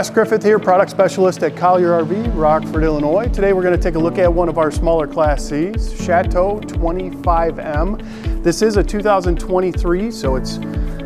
Wes Griffith here, product specialist at Collier RV, Rockford, Illinois. Today we're going to take a look at one of our smaller Class Cs, Chateau 25M. This is a 2023, so it's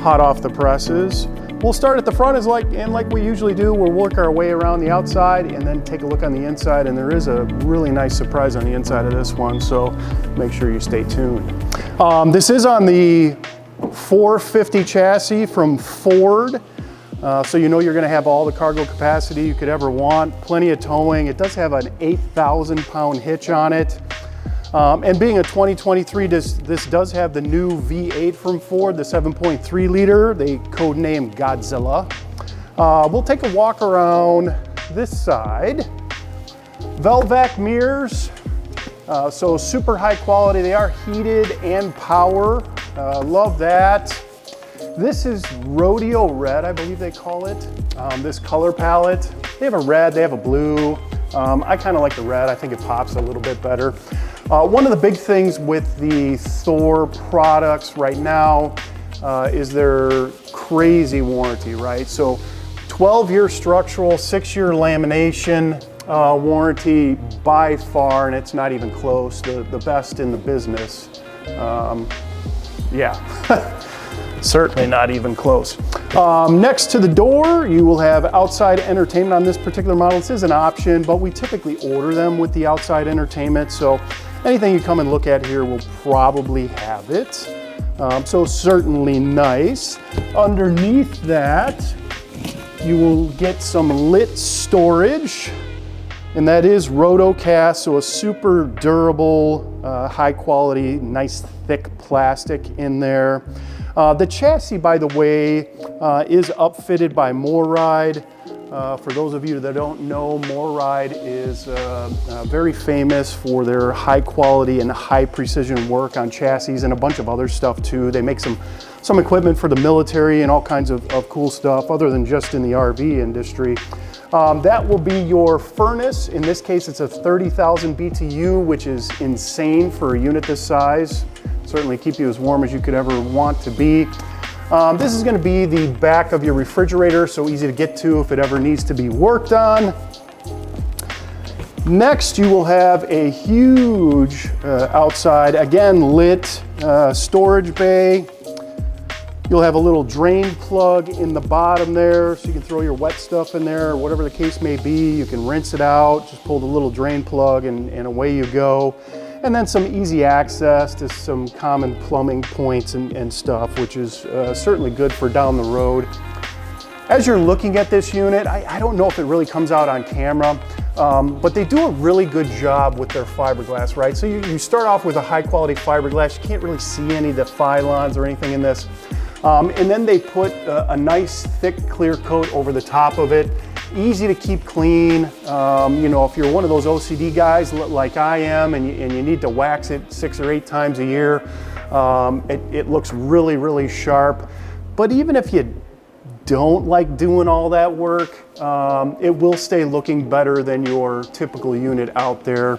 hot off the presses. We'll start at the front like we usually do. We'll work our way around the outside and then take a look on the inside, and there is a really nice surprise on the inside of this one, so make sure you stay tuned. This is on the 450 chassis from Ford. So you know you're going to have all the cargo capacity you could ever want, plenty of towing. It does have an 8,000 pound hitch on it. And being a 2023, this does have the new V8 from Ford, the 7.3 liter, they codenamed Godzilla. We'll take a walk around this side. Velvac mirrors, so super high quality. They are heated and power. Love that. This is Rodeo Red, I believe they call it, this color palette. They have a red, they have a blue. I kind of like the red. I think it pops a little bit better. One of the big things with the Thor products right now is their crazy warranty, right? So 12-year structural, 6-year lamination warranty by far, and it's not even close, the best in the business. Yeah. Certainly not even close. Next to the door, you will have outside entertainment on this particular model. This is an option, but we typically order them with the outside entertainment. So anything you come and look at here will probably have it. So certainly nice. Underneath that, you will get some lit storage, and that is Rotocast, so a super durable, high quality, nice thick plastic in there. The chassis, by the way, is upfitted by MORryde. For those of you that don't know, MORryde is very famous for their high quality and high precision work on chassis and a bunch of other stuff too. They make some equipment for the military and all kinds of cool stuff other than just in the RV industry. That will be your furnace. In this case, it's a 30,000 BTU, which is insane for a unit this size. Certainly keep you as warm as you could ever want to be. This is going to be the back of your refrigerator, so easy to get to if it ever needs to be worked on. Next, you will have a huge outside, again lit storage bay. You'll have a little drain plug in the bottom there, so you can throw your wet stuff in there, or whatever the case may be. You can rinse it out, just pull the little drain plug and away you go. And then some easy access to some common plumbing points and stuff, which is certainly good for down the road. As you're looking at this unit, I don't know if it really comes out on camera, but they do a really good job with their fiberglass, right? So you start off with a high quality fiberglass. You can't really see any of the phylons or anything in this. And then they put a nice thick clear coat over the top of it. Easy to keep clean. You know, if you're one of those OCD guys like I am and you need to wax it 6 or 8 times a year, it looks really, really sharp. But even if you don't like doing all that work, it will stay looking better than your typical unit out there.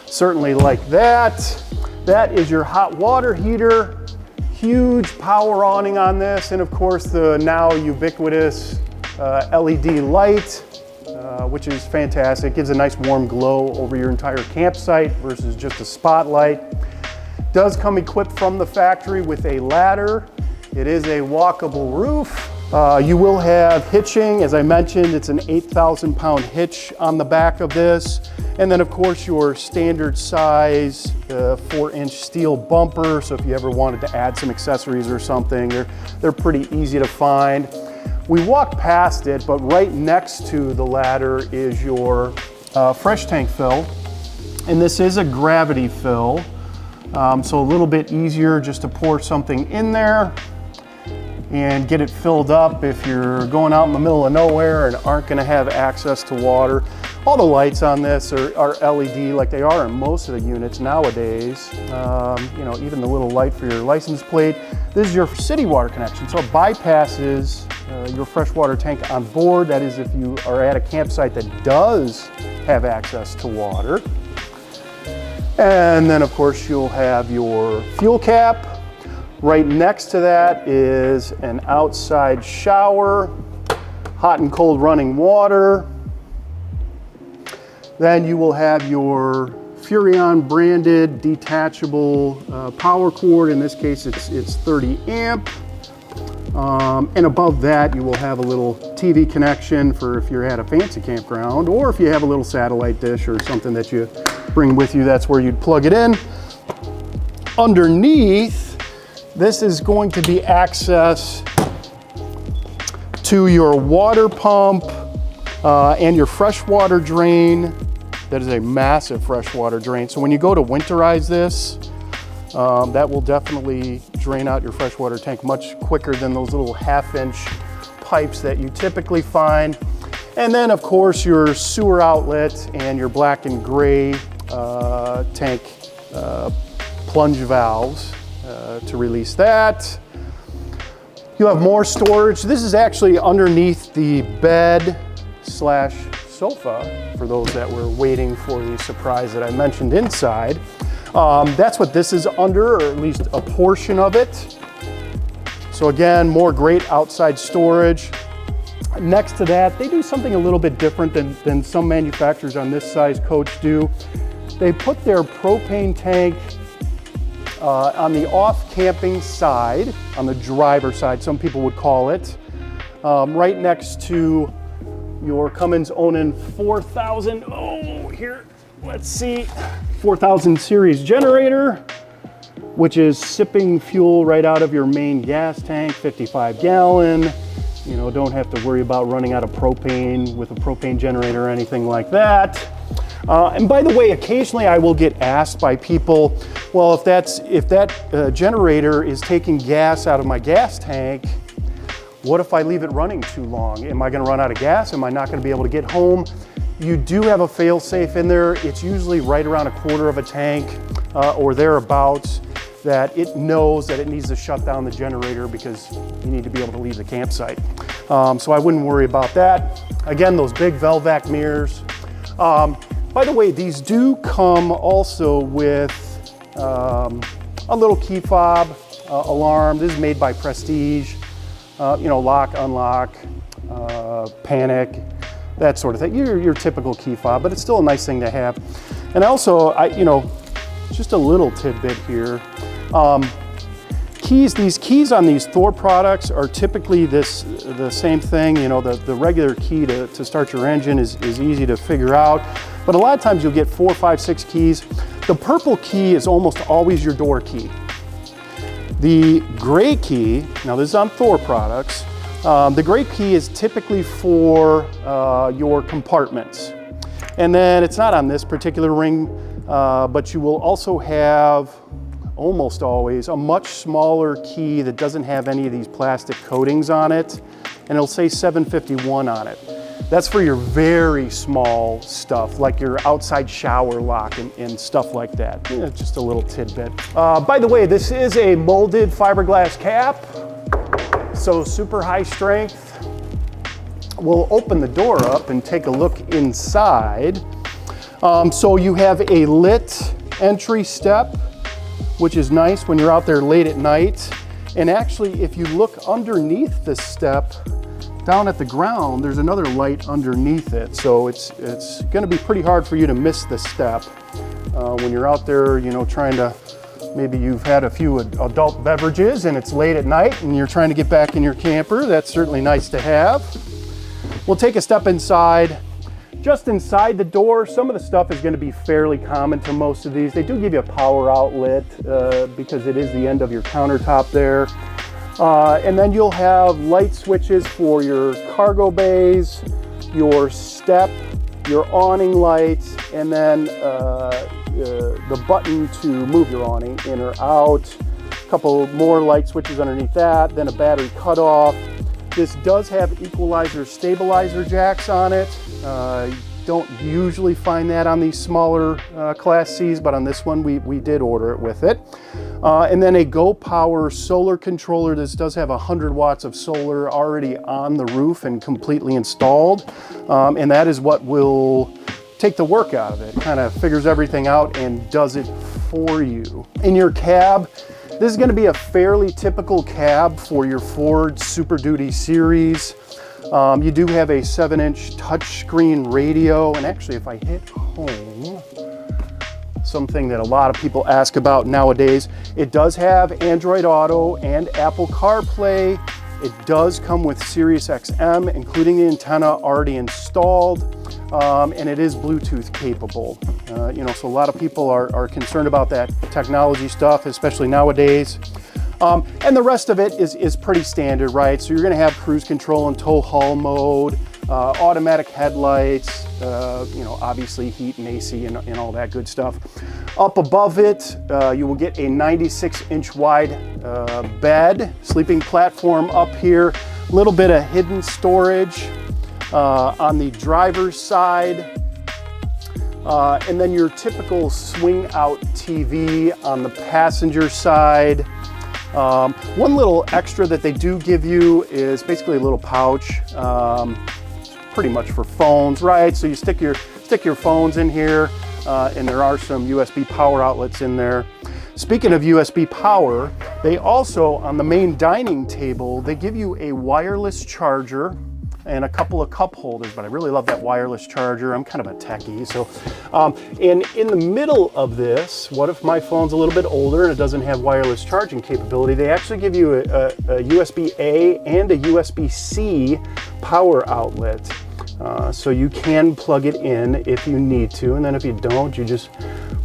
Certainly like that. That is your hot water heater. Huge power awning on this, and of course the now ubiquitous LED light, which is fantastic. Gives a nice warm glow over your entire campsite versus just a spotlight. Does come equipped from the factory with a ladder. It is a walkable roof. You will have hitching. As I mentioned, it's an 8,000 pound hitch on the back of this. And then of course your standard size 4-inch steel bumper. So if you ever wanted to add some accessories or something, they're pretty easy to find. We walked past it, but right next to the ladder is your fresh tank fill. And this is a gravity fill. So a little bit easier just to pour something in there and get it filled up if you're going out in the middle of nowhere and aren't going to have access to water. All the lights on this are LED like they are in most of the units nowadays. You know, even the little light for your license plate. This is your city water connection, so it bypasses your freshwater tank on board. That is if you are at a campsite that does have access to water. And then of course you'll have your fuel cap. Right next to that is an outside shower. hot and cold running water. Then you will have your Furrion branded detachable power cord. In this case, it's 30 amp. And above that, you will have a little TV connection for if you're at a fancy campground, or if you have a little satellite dish or something that you bring with you, that's where you'd plug it in. Underneath, this is going to be access to your water pump and your freshwater drain. That is a massive freshwater drain. So when you go to winterize this, that will definitely drain out your freshwater tank much quicker than those little 1/2-inch pipes that you typically find. And then of course your sewer outlet and your black and gray tank plunge valves to release that. You'll have more storage. This is actually underneath the bed slash sofa for those that were waiting for the surprise that I mentioned inside. That's what this is under, or at least a portion of it. So again, more great outside storage. Next to that, they do something a little bit different than some manufacturers on this size coach do. They put their propane tank on the off camping side, on the driver side, some people would call it, right next to your Cummins Onan 4000, let's see, 4000 series generator, which is sipping fuel right out of your main gas tank, 55 gallon. You know, don't have to worry about running out of propane with a propane generator or anything like that. And by the way, occasionally I will get asked by people, well, if that generator is taking gas out of my gas tank, what if I leave it running too long? Am I gonna run out of gas? Am I not gonna be able to get home? You do have a fail-safe in there. It's usually right around 1/4 of a tank or thereabouts, that it knows that it needs to shut down the generator because you need to be able to leave the campsite. So I wouldn't worry about that. Again, those big Velvac mirrors. By the way, these do come also with a little key fob alarm. This is made by Prestige. You know, lock, unlock, panic, that sort of thing. Your typical key fob, but it's still a nice thing to have. And also, you know, just a little tidbit here. These keys on these Thor products are typically the same thing. You know, the regular key to start your engine is easy to figure out, but a lot of times you'll get 4, 5, 6 keys. The purple key is almost always your door key. The gray key, now this is on Thor products, the gray key is typically for your compartments. And then it's not on this particular ring, but you will also have, almost always, a much smaller key that doesn't have any of these plastic coatings on it, and it'll say 751 on it. That's for your very small stuff, like your outside shower lock and stuff like that. Just a little tidbit. By the way, this is a molded fiberglass cap, so super high strength. We'll open the door up and take a look inside. So you have a lit entry step, which is nice when you're out there late at night. And actually, if you look underneath this step, down at the ground, there's another light underneath it. So it's gonna be pretty hard for you to miss this step when you're out there, you know, trying to, maybe you've had a few adult beverages and it's late at night and you're trying to get back in your camper. That's certainly nice to have. We'll take a step inside. Just inside the door, some of the stuff is gonna be fairly common to most of these. They do give you a power outlet because it is the end of your countertop there. And then you'll have light switches for your cargo bays, your step, your awning lights, and then the button to move your awning in or out. A couple more light switches underneath that, then a battery cutoff. This does have equalizer stabilizer jacks on it. Don't usually find that on these smaller Class Cs, but on this one we did order it with it. And then a Go Power solar controller. This does have 100 watts of solar already on the roof and completely installed. And that is what will take the work out of it. It kind of figures everything out and does it for you. In your cab, this is going to be a fairly typical cab for your Ford Super Duty series. You do have a 7-inch touchscreen radio, and actually if I hit home, something that a lot of people ask about nowadays, it does have Android Auto and Apple CarPlay. It does come with Sirius XM, including the antenna already installed, and it is Bluetooth capable. You know, so a lot of people are concerned about that technology stuff, especially nowadays. And the rest of it is pretty standard, right? So you're gonna have cruise control and tow haul mode, automatic headlights, you know, obviously heat and AC and all that good stuff. Up above it, you will get a 96-inch wide bed, sleeping platform up here, a little bit of hidden storage on the driver's side. And then your typical swing out TV on the passenger side. One little extra that they do give you is basically a little pouch, pretty much for phones, right? So you stick your phones in here, and there are some USB power outlets in there. Speaking of USB power, they also, on the main dining table, they give you a wireless charger and a couple of cup holders, but I really love that wireless charger. I'm kind of a techie, so. And in the middle of this, what if my phone's a little bit older and it doesn't have wireless charging capability? They actually give you a USB-A and a USB-C power outlet. So you can plug it in if you need to, and then if you don't, you just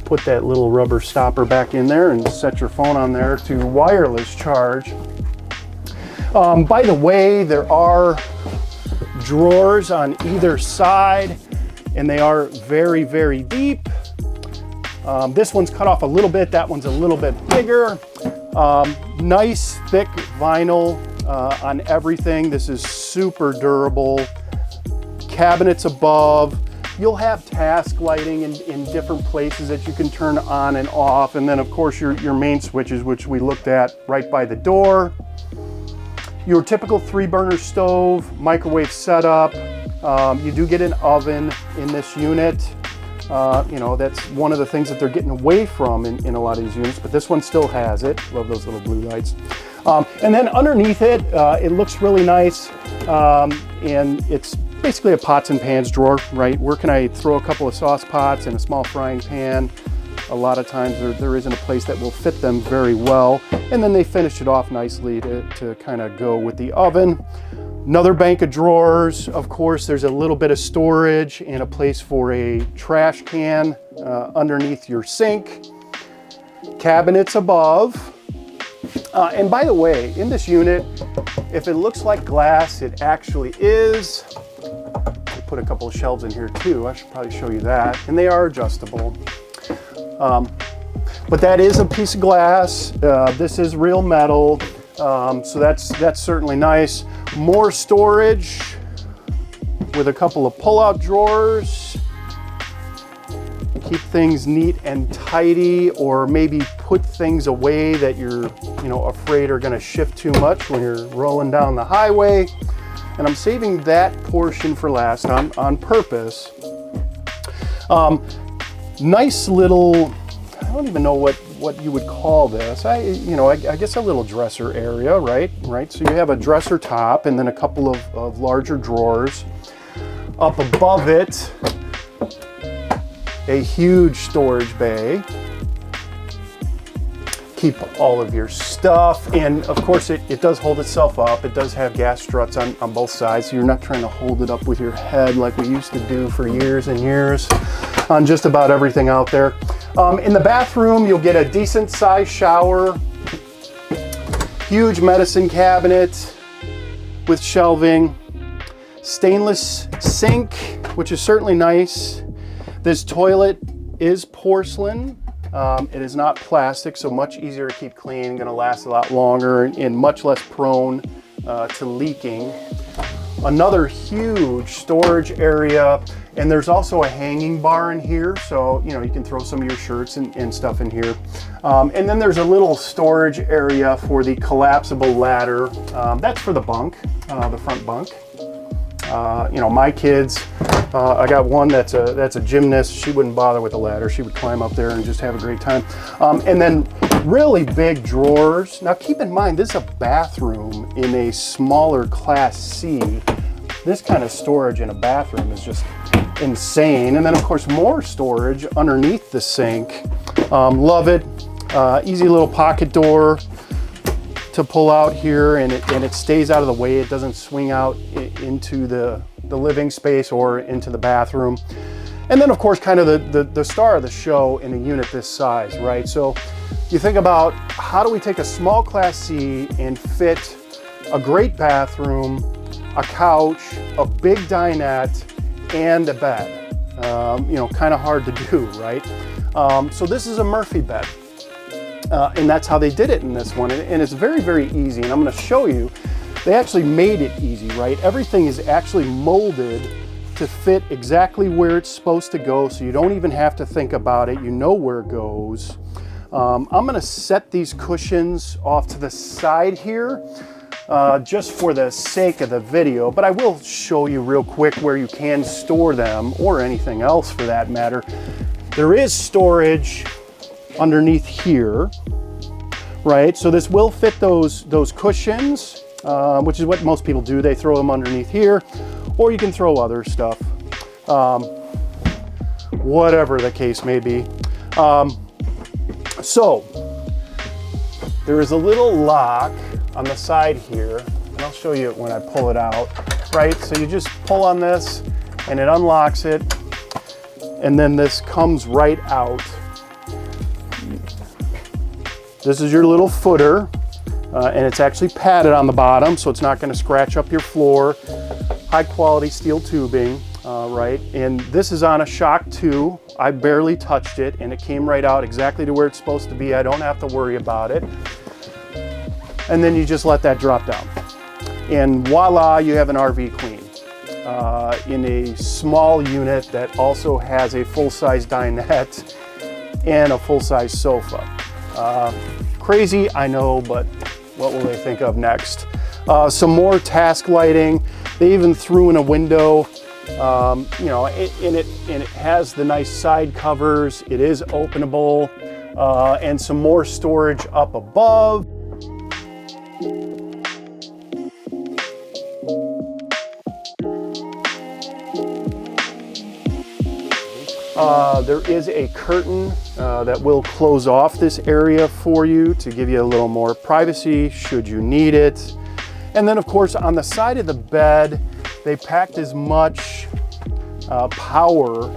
put that little rubber stopper back in there and set your phone on there to wireless charge. By the way, there are drawers on either side, and they are very, very deep. This one's cut off a little bit, that one's a little bit bigger. Nice thick vinyl on everything. This is super durable. Cabinets above. You'll have task lighting in different places that you can turn on and off, and then of course your main switches, which we looked at right by the door. Your typical 3-burner stove, microwave setup. You do get an oven in this unit. You know, that's one of the things that they're getting away from in a lot of these units, but this one still has it. Love those little blue lights. And then underneath it, it looks really nice, and it's basically a pots and pans drawer, right? Where can I throw a couple of sauce pots and a small frying pan? A lot of times there isn't a place that will fit them very well. And then they finish it off nicely to kind of go with the oven. Another bank of drawers. Of course, there's a little bit of storage and a place for a trash can underneath your sink. Cabinets above. And by the way, in this unit, if it looks like glass, it actually is. I put a couple of shelves in here too. I should probably show you that. And they are adjustable. But that is a piece of glass. This is real metal, so that's certainly nice. More storage with a couple of pull-out drawers. Keep things neat and tidy, or maybe put things away that you're afraid are going to shift too much when you're rolling down the highway. And I'm saving that portion for last on purpose. Nice little, I don't even know what you would call this. I guess a little dresser area, right? So you have a dresser top and then a couple of larger drawers. Up above it, a huge storage bay. Keep all of your stuff, and of course it does hold itself up. It does have gas struts on both sides, so you're not trying to hold it up with your head like we used to do for years and years on just about everything out there. In the bathroom, you'll get a decent sized shower, huge medicine cabinet with shelving, stainless sink, which is certainly nice. This toilet is porcelain. It is not plastic, so much easier to keep clean, going to last a lot longer, and much less prone to leaking. Another huge storage area, and there's also a hanging bar in here, so you can throw some of your shirts and stuff in here. And then there's a little storage area for the collapsible ladder. That's for the bunk, the front bunk. My kids, I got one that's a gymnast. She wouldn't bother with the ladder. She would climb up there and just have a great time. And then really big drawers. Now keep in mind, this is a bathroom in a smaller Class C. This kind of storage in a bathroom is just insane. And then of course more storage underneath the sink. Love it. Easy little pocket door to pull out here, and it stays out of the way. It doesn't swing out into the living space or into the bathroom. And then of course kind of the star of the show in a unit this size, right? So you think about, how do we take a small Class C and fit a great bathroom, a couch, a big dinette, and a bed? You know, kind of hard to do, right? So this is a Murphy bed. And that's how they did it in this one. And it's very, very easy. And I'm going to show you, they actually made it easy, right? Everything is actually molded to fit exactly where it's supposed to go. So you don't even have to think about it. You know where it goes. I'm going to set these cushions off to the side here, just for the sake of the video. But I will show you real quick where you can store them, or anything else for that matter. There is storage underneath here, right? So this will fit those cushions, which is what most people do. They throw them underneath here, or you can throw other stuff, whatever the case may be. So there is a little lock on the side here, and I'll show you when I pull it out, right? So you just pull on this and it unlocks it, and then this comes right out. This is your little footer, and it's actually padded on the bottom, so it's not going to scratch up your floor. High quality steel tubing, right? And this is on a shock too. I barely touched it, and it came right out exactly to where it's supposed to be. I don't have to worry about it. And then you just let that drop down. And voila, you have an RV queen in a small unit that also has a full-size dinette and a full-size sofa. Crazy, I know, but what will they think of next? Some more task lighting. They even threw in a window, you know, and it has the nice side covers. It is openable, and some more storage up above. There is a curtain that will close off this area for you to give you a little more privacy should you need it. And then of course on the side of the bed, they packed as much power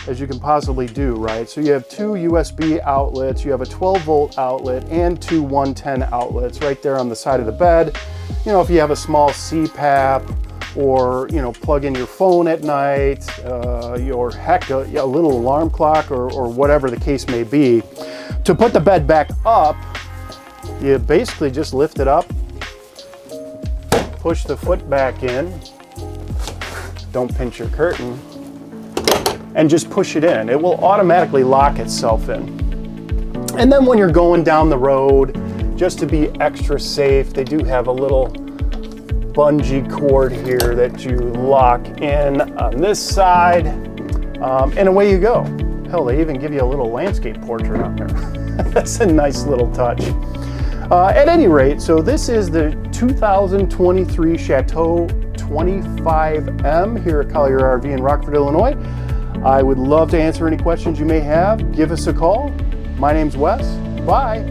as you can possibly do, right? So you have two USB outlets, you have a 12-volt outlet, and two 110 outlets right there on the side of the bed. You know, if you have a small CPAP, or, you know, plug in your phone at night, or heck, a little alarm clock, or whatever the case may be. To put the bed back up, you basically just lift it up, push the foot back in, don't pinch your curtain, and just push it in. It will automatically lock itself in. And then when you're going down the road, just to be extra safe, they do have a little bungee cord here that you lock in on this side, and away you go. Hell, they even give you a little landscape portrait on there. That's a nice little touch. At any rate, so this is the 2023 Chateau 25M here at Collier RV in Rockford, Illinois. I would love to answer any questions you may have. Give us a call. My name's Wes. Bye.